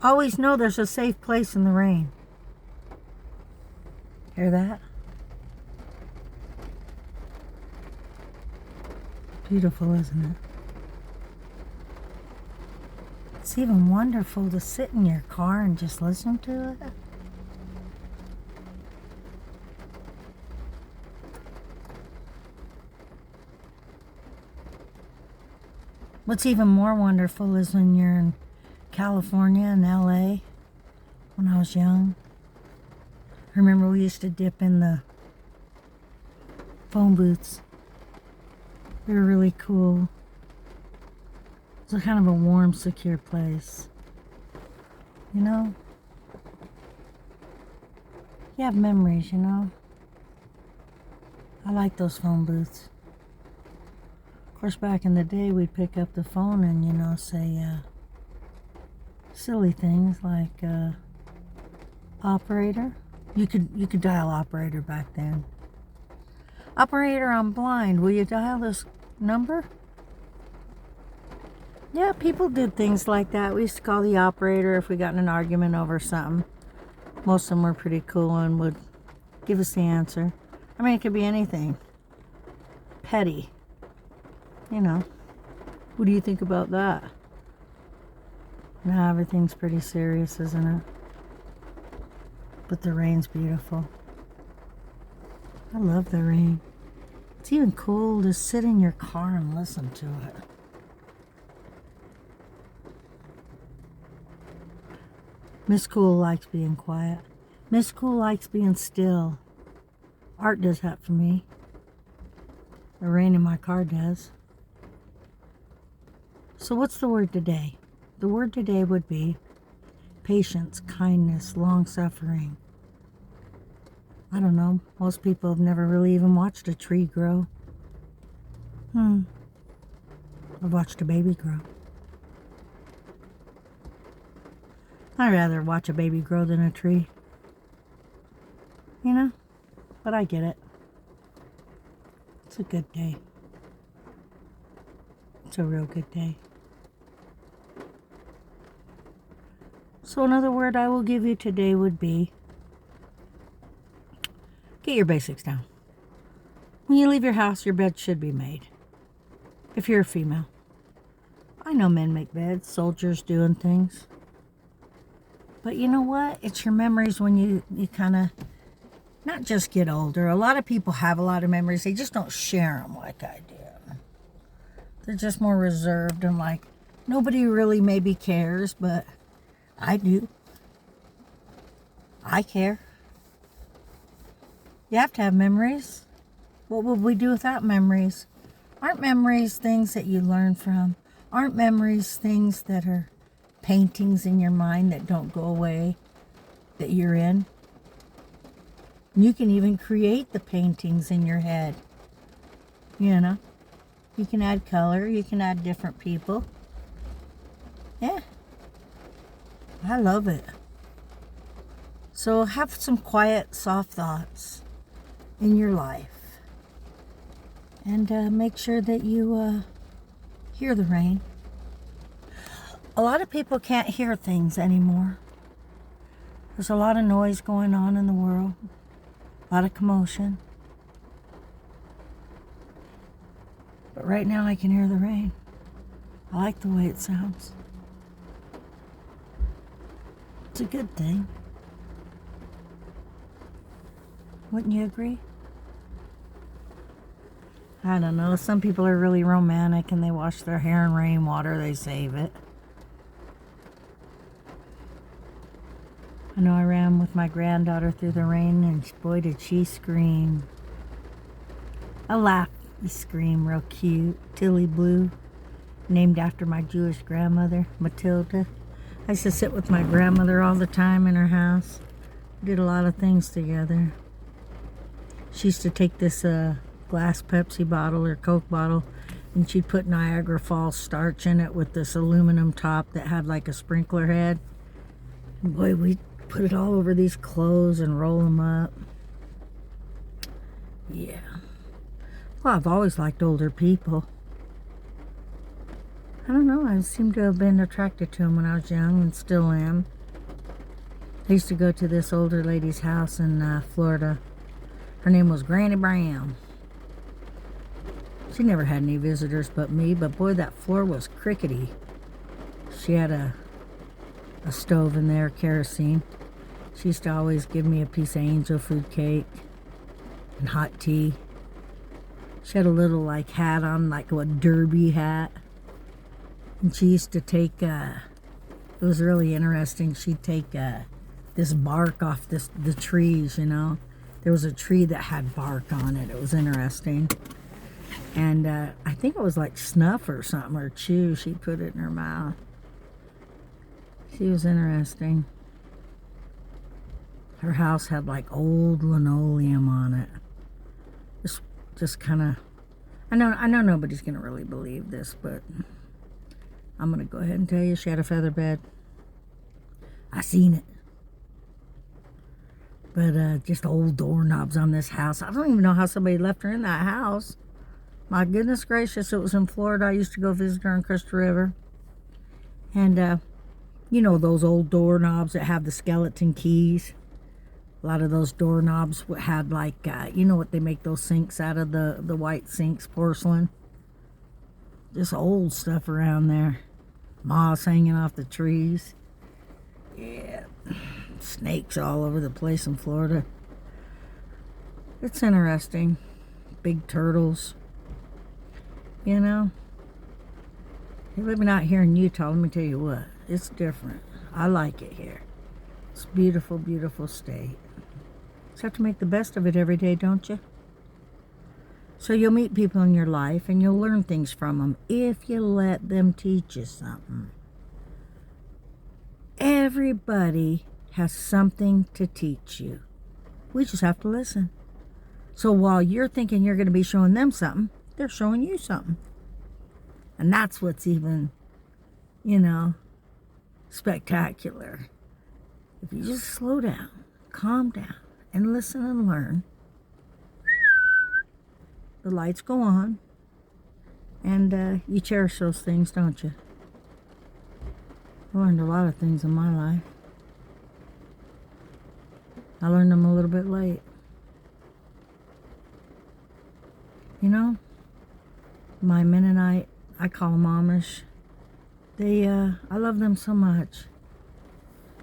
Always know there's a safe place in the rain. Hear that? Beautiful, isn't it? It's even wonderful to sit in your car and just listen to it. What's even more wonderful is when you're in California and LA. When I was young, I remember we used to dip in the phone booths. They were really cool. It was kind of a warm, secure place. You know? You have memories, you know? I like those phone booths. Of course, back in the day, we'd pick up the phone and, you know, say silly things like operator. You could dial operator back then. Operator, I'm blind. Will you dial this number? Yeah, people did things like that. We used to call the operator if we got in an argument over something. Most of them were pretty cool and would give us the answer. I mean, it could be anything. Petty. You know. What do you think about that? Now everything's pretty serious, isn't it? But the rain's beautiful. I love the rain. It's even cool to sit in your car and listen to it. Miss Cool likes being quiet. Miss Cool likes being still. Art does that for me. The rain in my car does. So what's the word today? The word today would be patience, kindness, long-suffering. I don't know. Most people have never really even watched a tree grow. I've watched a baby grow. I'd rather watch a baby grow than a tree. You know? But I get it. It's a good day. It's a real good day. So another word I will give you today would be get your basics down. When you leave your house, your bed should be made. If you're a female. I know men make beds, soldiers doing things. But you know what? It's your memories when you kind of not just get older. A lot of people have a lot of memories. They just don't share them like I do. They're just more reserved and like nobody really maybe cares, but I do. I care. You have to have memories. What would we do without memories? Aren't memories things that you learn from? Aren't memories things that are paintings in your mind that don't go away, that you're in? You can even create the paintings in your head. You know? You can add color. You can add different people. Yeah. I love it. So have some quiet, soft thoughts in your life. And make sure that you hear the rain. A lot of people can't hear things anymore. There's a lot of noise going on in the world. A lot of commotion. But right now I can hear the rain. I like the way it sounds. It's a good thing. Wouldn't you agree? I don't know. Some people are really romantic and they wash their hair in rainwater. They save it. I know I ran with my granddaughter through the rain and boy did she scream. A laughy scream, real cute. Tilly Blue, named after my Jewish grandmother, Matilda. I used to sit with my grandmother all the time in her house. We did a lot of things together. She used to take this glass Pepsi bottle or Coke bottle and she'd put Niagara Falls starch in it with this aluminum top that had like a sprinkler head. And boy, we'd put it all over these clothes and roll them up. Yeah. Well, I've always liked older people. I don't know, I seem to have been attracted to him when I was young and still am. I used to go to this older lady's house in Florida. Her name was Granny Brown. She never had any visitors but me, but boy, that floor was crickety. She had a stove in there, kerosene. She used to always give me a piece of angel food cake and hot tea. She had a little like hat on, like a derby hat. And she used to take, it was really interesting, she'd take this bark off the trees, you know. There was a tree that had bark on it. It was interesting. And I think it was like snuff or something, or chew. She put it in her mouth. She was interesting. Her house had like old linoleum on it. Just kind of, I know nobody's going to really believe this, but I'm going to go ahead and tell you she had a feather bed. I seen it. But just old doorknobs on this house. I don't even know how somebody left her in that house. My goodness gracious, it was in Florida. I used to go visit her in Crystal River. And, you know those old doorknobs that have the skeleton keys? A lot of those doorknobs had like, you know what they make those sinks out of, the white sinks, porcelain? Just old stuff around there. Moss hanging off the trees. Yeah. Snakes all over the place in Florida. It's interesting. Big turtles. You know, you're living out here in Utah, let me tell you what, it's different. I like it here. It's a beautiful, beautiful state. Just have to make the best of it every day, don't you? So you'll meet people in your life and you'll learn things from them if you let them teach you something. Everybody has something to teach you. We just have to listen. So while you're thinking you're going to be showing them something, they're showing you something. And that's what's even, you know, spectacular. If you just slow down, calm down, and listen and learn, the lights go on, and you cherish those things, don't you? I learned a lot of things in my life. I learned them a little bit late. You know, my Mennonite, I call them Amish. I love them so much.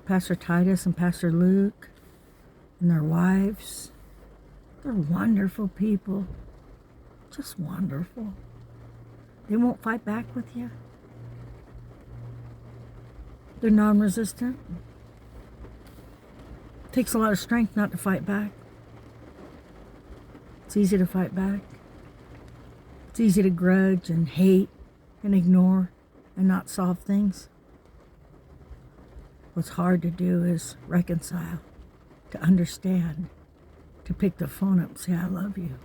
Pastor Titus and Pastor Luke and their wives. They're wonderful people. Just wonderful. They won't fight back with you. They're non-resistant. Takes a lot of strength not to fight back. It's easy to fight back. It's easy to grudge and hate and ignore and not solve things. What's hard to do is reconcile, to understand, to pick the phone up and say, I love you.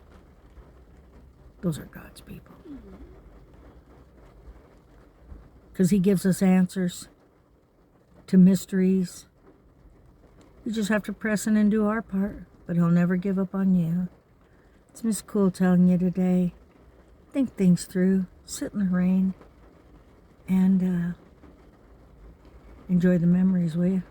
Those are God's people. Because He gives us answers to mysteries. You just have to press in and do our part, but He'll never give up on you. It's Miss Cool telling you today, think things through, sit in the rain, and enjoy the memories, will you?